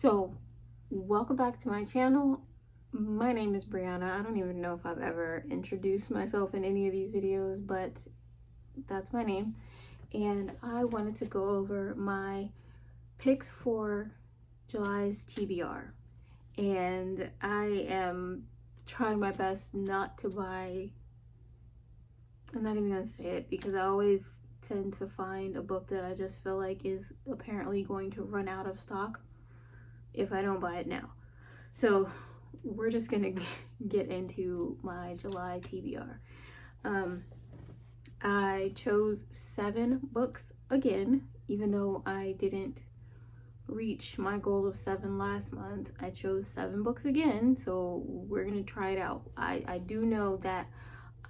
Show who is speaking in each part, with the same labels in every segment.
Speaker 1: So, welcome back to my channel. My name is Brianna. I don't even know if I've ever introduced myself in any of these videos, but that's my name. And I wanted to go over my picks for July's TBR. And I am trying my best not to buy, I'm not even gonna say it because I always tend to find a book that I just feel like is apparently going to run out of stock if I don't buy it now. So we're just gonna get into my July TBR. I chose 7 books again, even though I didn't reach my goal of 7 last month. I chose 7 books again, so we're gonna try it out. I do know that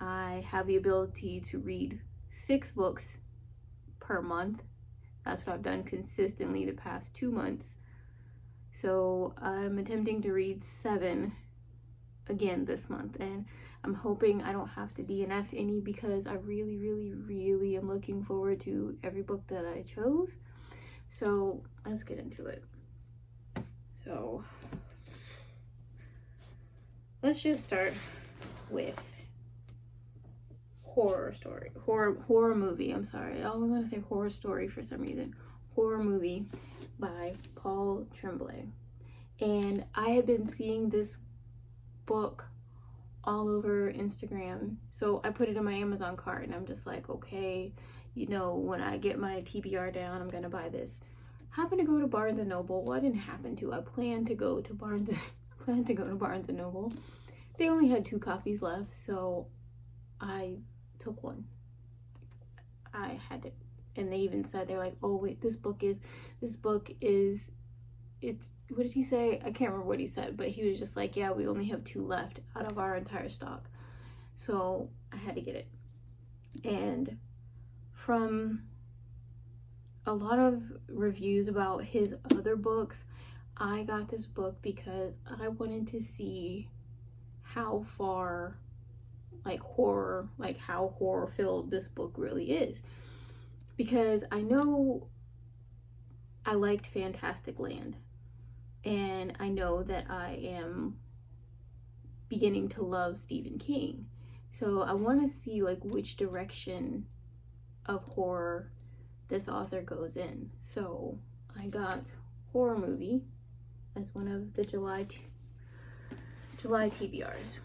Speaker 1: I have the ability to read 6 books per month. That's what I've done consistently the past 2 months. So I'm attempting to read 7 again this month, and I'm hoping I don't have to DNF any because I really am looking forward to every book that I chose. So let's get into it. So let's just start with horror movie. I'm sorry, I was gonna say horror story for some reason. Horror movie by Paul Tremblay. And I have been seeing this book all over Instagram, so I put it in my Amazon cart, and I'm just like, okay, you know, when I get my TBR down, I'm gonna buy this. Happened to go to Barnes and Noble. Well, I didn't happen to. I planned to go to Barnes and Noble. They only had 2 copies left, so I took one. I had it. And they even said, they're like, oh wait, this book is, what did he say? I can't remember what he said, but he was just like, yeah, we only have 2 left out of our entire stock. So I had to get it. And from a lot of reviews about his other books, I got this book because I wanted to see how far how horror filled this book really is. Because I know I liked Fantastic Land, and I know that I am beginning to love Stephen King. So I want to see like which direction of horror this author goes in. So I got horror movie as one of the July TBRs.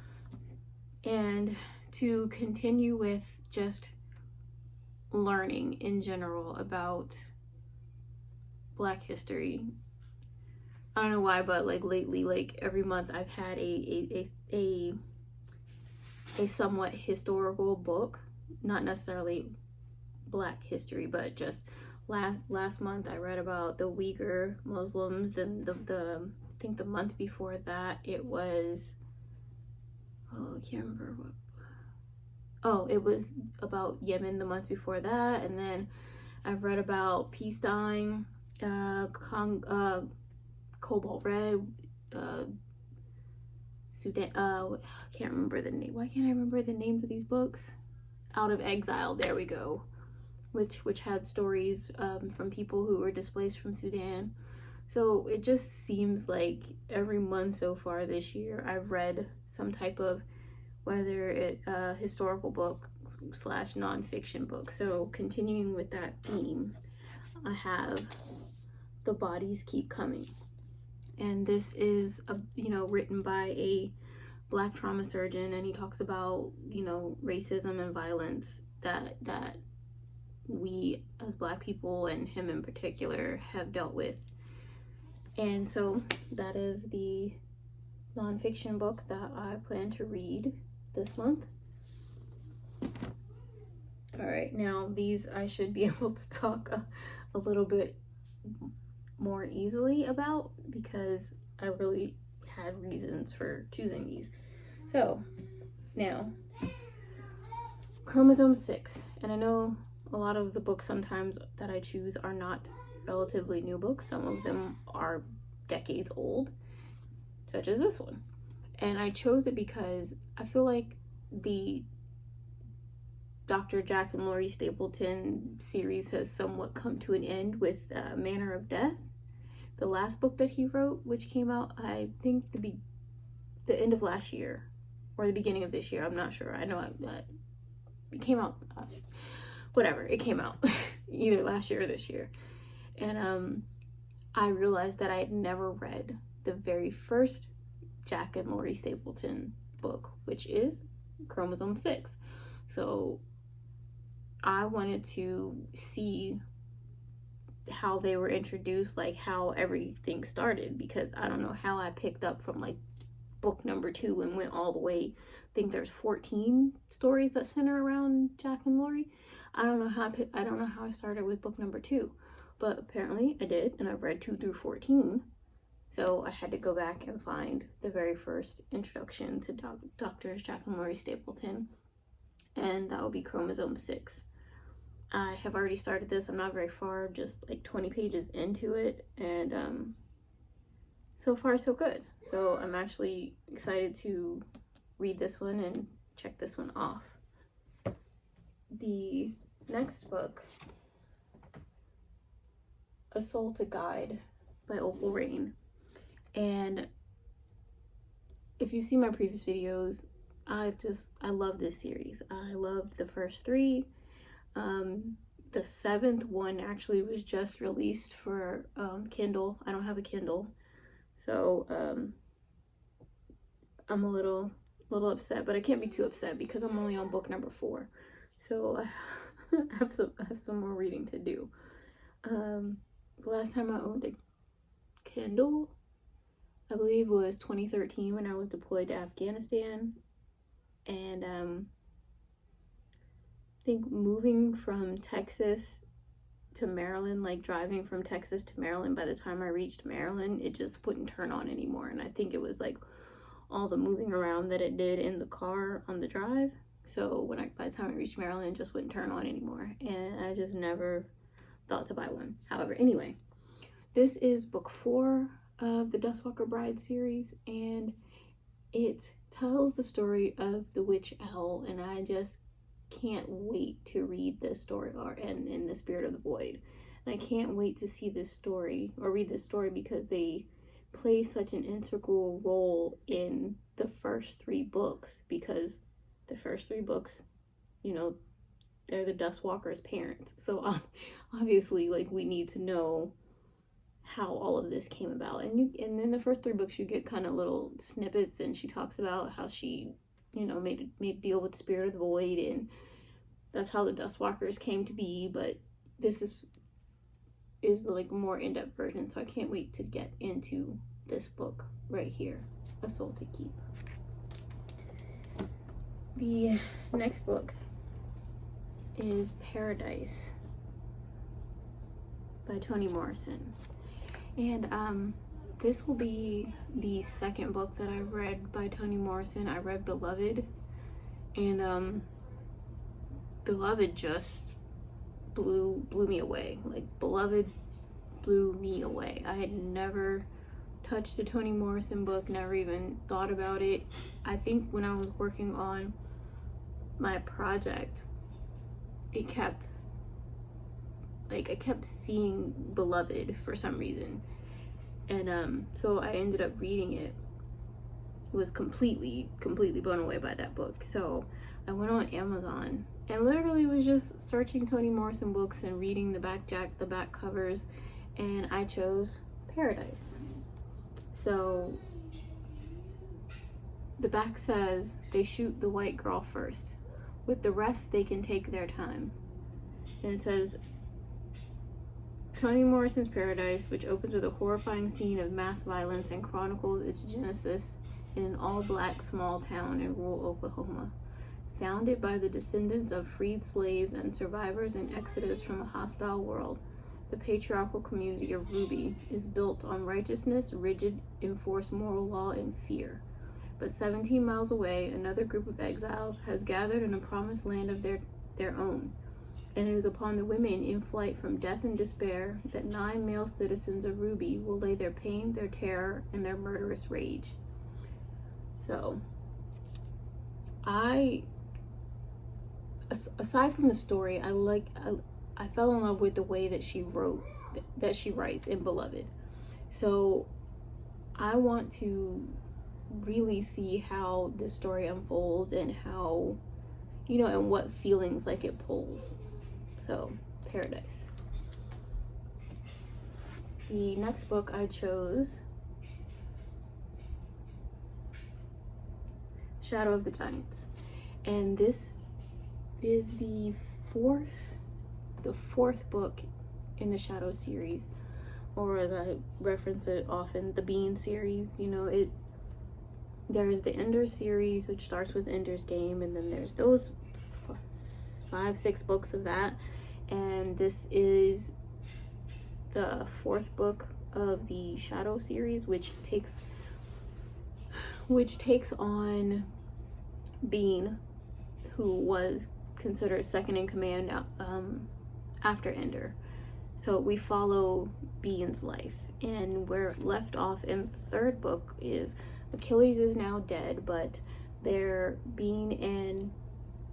Speaker 1: And to continue with just learning in general about Black history, I don't know why, but like lately, like every month I've had a somewhat historical book, not necessarily Black history, but just last month I read about the Uyghur Muslims. Then the I think the month before that it was, oh, I can't remember what. Oh, it was about Yemen the month before that. And then I've read about peacetime, Cobalt Red, Sudan, I can't remember the name. Why can't I remember the names of these books? Out of Exile, there we go. Which had stories from people who were displaced from Sudan. So it just seems like every month so far this year I've read some type of, whether it historical book / nonfiction book. So continuing with that theme, I have The Bodies Keep Coming. And this is written by a Black trauma surgeon, and he talks about, racism and violence that we as Black people, and him in particular, have dealt with. And so that is the nonfiction book that I plan to read this month. All right, now these I should be able to talk a little bit more easily about because I really had reasons for choosing these. So now, Chromosome 6, and I know a lot of the books sometimes that I choose are not relatively new books. Some of them are decades old, such as this one. And I chose it because I feel like the Dr. Jack and Laurie Stapleton series has somewhat come to an end with Manner of Death. the last book that he wrote, which came out, I think, the end of last year or the beginning of this year. I'm not sure. I know it came out, whatever, it came out either last year or this year. And I realized that I had never read the very first Jack and Lori Stapleton book, which is Chromosome 6. So I wanted to see how they were introduced, like how everything started, because I don't know how I picked up from like book number 2 and went all the way. I think there's 14 stories that center around Jack and Lori. I don't know how I started with book number 2, but apparently I did, and I've read 2 through 14. So I had to go back and find the very first introduction to Doctors Jack and Lori Stapleton, and that will be Chromosome 6. I have already started this. I'm not very far, just like 20 pages into it, and so far so good. So I'm actually excited to read this one and check this one off. The next book, A Soul to Guide by Opal Rain. And if you've seen my previous videos, I love this series. I loved the first 3. The 7th one actually was just released for Kindle. I don't have a Kindle, so I'm a little upset, but I can't be too upset because I'm only on book number 4, so I have some more reading to do. The last time I owned a Kindle, I believe, was 2013 when I was deployed to Afghanistan, and I think moving from Texas to Maryland, like driving from Texas to Maryland, by the time I reached Maryland, it just wouldn't turn on anymore. And I think it was like all the moving around that it did in the car on the drive. So by the time I reached Maryland, it just wouldn't turn on anymore. And I just never thought to buy one. However, anyway, this is book 4 of the Dustwalker Bride series, and it tells the story of the witch owl, and I just can't wait to read this story, and in the Spirit of the Void. And I can't wait to see this story or read this story because they play such an integral role in the first 3 books, because the first 3 books, you know, they're the Dustwalkers' parents. So obviously, like, we need to know how all of this came about. And in the first 3 books, you get kind of little snippets, and she talks about how she, you know, made a deal with the Spirit of the Void, and that's how the Dustwalkers came to be. But this is like a more in-depth version, so I can't wait to get into this book right here, A Soul to Keep. The next book is Paradise by Toni Morrison, and this will be the second book that I read by Toni Morrison. I read Beloved, and Beloved just blew me away. Like, Beloved blew me away. I had never touched a Toni Morrison book, never even thought about it. I think when I was working on my project, I kept seeing Beloved for some reason, and so I ended up reading it. Was completely blown away by that book. So I went on Amazon and literally was just searching Toni Morrison books and reading the back covers, and I chose Paradise. So the back says they shoot the white girl first. With the rest, they can take their time. And it says Toni Morrison's Paradise, which opens with a horrifying scene of mass violence and chronicles its genesis in an all-black small town in rural Oklahoma. Founded by the descendants of freed slaves and survivors in exodus from a hostile world, the patriarchal community of Ruby is built on righteousness, rigid, enforced moral law, and fear. But 17 miles away, another group of exiles has gathered in a promised land of their own, and it is upon the women in flight from death and despair that 9 male citizens of Ruby will lay their pain, their terror, and their murderous rage. So, aside from the story, I fell in love with the way that she writes in Beloved. So I want to really see how this story unfolds and how, you know, and what feelings like it pulls. So, Paradise. The next book I chose, Shadow of the Giants. And this is the fourth book in the Shadow series, or as I reference it often, the Bean series. You know, there's the Ender series, which starts with Ender's Game, and then there's those 5-6 books of that, and this is the fourth book of the Shadow series, which takes on Bean, who was considered second in command after Ender. So we follow Bean's life, and where it left off in the third book is Achilles is now dead, but their Bean and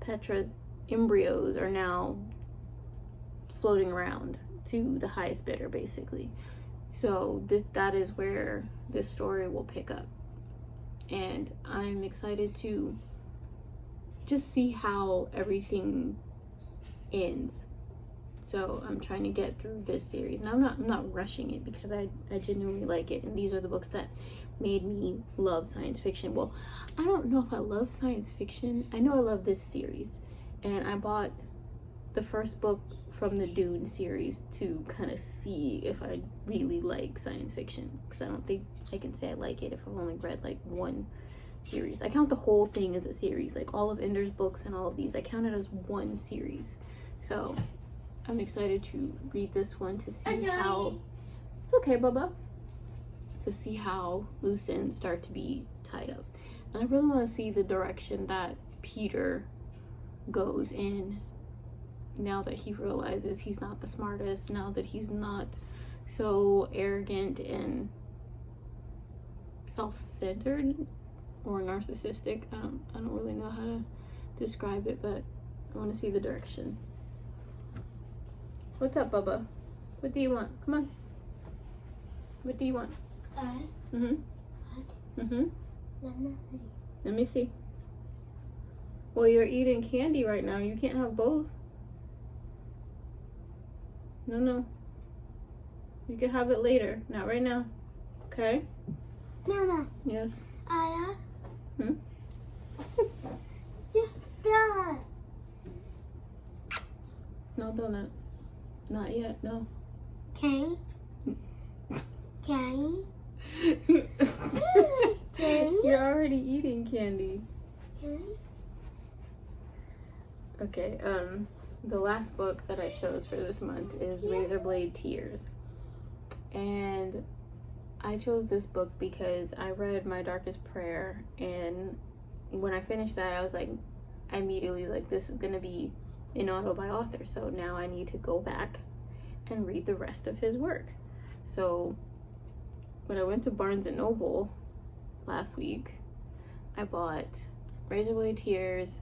Speaker 1: Petra's embryos are now floating around to the highest bidder, basically. So that is where this story will pick up, and I'm excited to just see how everything ends. So I'm trying to get through this series. Now I'm not rushing it, because I genuinely like it, and these are the books that made me love science fiction. Well, I don't know if I love science fiction. I know I love this series, and I bought the first book from the Dune series to kind of see if I really like science fiction, because I don't think I can say I like it if I've only read like one series. I count the whole thing as a series, like all of Ender's books and all of these, I count it as one series. So I'm excited to read this one to see how, it's okay, Bubba, to see how loose ends start to be tied up. And I really want to see the direction that Peter goes in, now that he realizes he's not the smartest, now that he's not so arrogant and self-centered or narcissistic. I don't really know how to describe it, but I want to see the direction. What's up, Bubba? What do you want? Come on. What do you want? Let me see. Well, you're eating candy right now. You can't have both. No. You can have it later. Not right now. Okay?
Speaker 2: Mama.
Speaker 1: Yes.
Speaker 2: Aya.
Speaker 1: Hmm?
Speaker 2: Yeah.
Speaker 1: No donut. Not yet, no.
Speaker 2: Okay. Okay.
Speaker 1: You're already eating candy. Okay, the last book that I chose for this month is Razorblade Tears. And I chose this book because I read My Darkest Prayer, and when I finished that, I was like, I immediately was like, this is gonna be an auto by author, so now I need to go back and read the rest of his work. So when I went to Barnes & Noble last week, I bought Razorblade Tears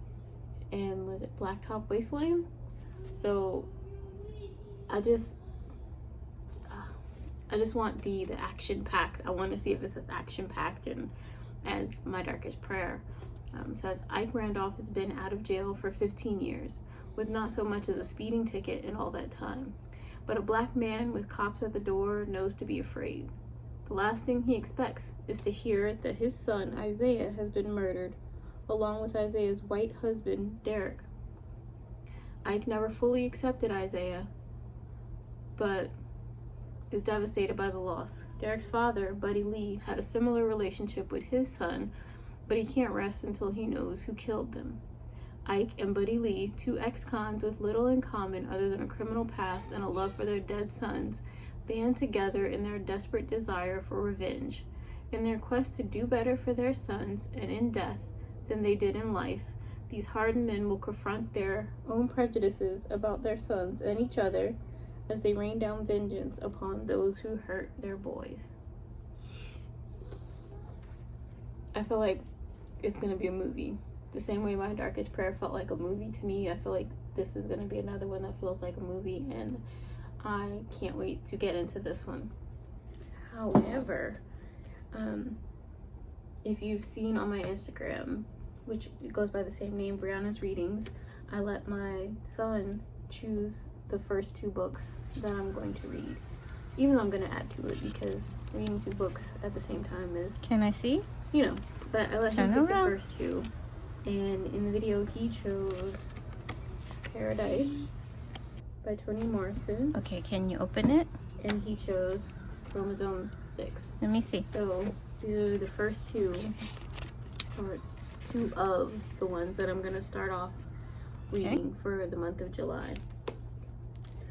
Speaker 1: and was it Blacktop Wasteland? So I just want the action packed. I want to see if it's as action packed and as My Darkest Prayer. Says Ike Randolph has been out of jail for 15 years with not so much as a speeding ticket in all that time. But a black man with cops at the door knows to be afraid. The last thing he expects is to hear that his son Isaiah has been murdered, along with Isaiah's white husband Derek. Ike never fully accepted Isaiah, but is devastated by the loss. Derek's father, Buddy Lee, had a similar relationship with his son, but he can't rest until he knows who killed them. Ike and Buddy Lee, two ex-cons with little in common other than a criminal past and a love for their dead sons, band together in their desperate desire for revenge. In their quest to do better for their sons and in death than they did in life, these hardened men will confront their own prejudices about their sons and each other as they rain down vengeance upon those who hurt their boys. I feel like it's going to be a movie. The same way My Darkest Prayer felt like a movie to me, I feel like this is going to be another one that feels like a movie, and I can't wait to get into this one. However, if you've seen on my Instagram, which goes by the same name, Brianna's Readings, I let my son choose the first 2 books that I'm going to read. Even though I'm going to add to it because reading 2 books at the same time is...
Speaker 3: Can I see?
Speaker 1: You know, but I let him
Speaker 3: Turn
Speaker 1: pick
Speaker 3: around.
Speaker 1: the first 2. And in the video, he chose Paradise by Toni Morrison.
Speaker 3: Okay, can you open it?
Speaker 1: And he chose Chromosome 6.
Speaker 3: Let me see.
Speaker 1: So these are the first 2, or 2 of the ones that I'm gonna start off reading for the month of July.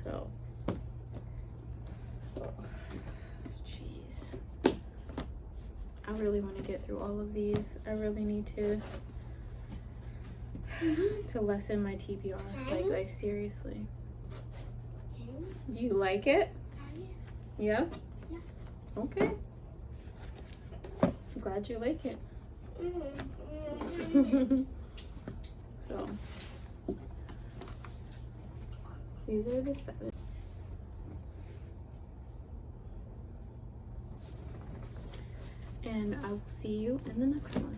Speaker 1: So, jeez, I really want to get through all of these. I really need to lessen my TBR. Like seriously. Do you like it? Yeah?
Speaker 2: Yeah.
Speaker 1: Okay. I'm glad you like it. So, these are the 7. And I will see you in the next one.